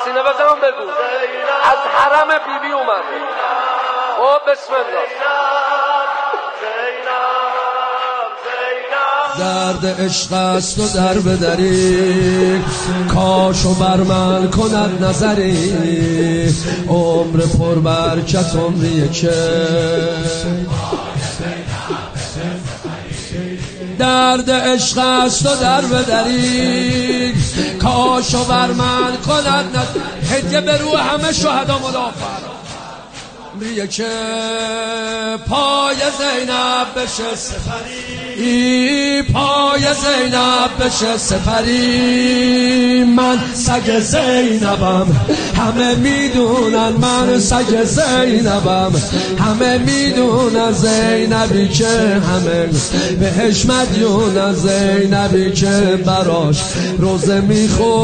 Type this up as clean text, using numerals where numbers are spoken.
سینه بزنم بگو از حرم بیبی اومده. خب بسم الله. درد عشق است و در بدری، کاش و بر من کند نظری، عمر پر برکت عمریه که درد عشق است و در بدری، کاش و بر من کند نظری. هدیه به روح همه شهدا مدافع عمریه که پای زینب بشه سپری، پای زینب بشه سپری. من سگ زینبم همه میدونن، من سگ زینبم همه میدونن، زینبی که همه بهش مدیونن، زینبی که براش روزه میخور.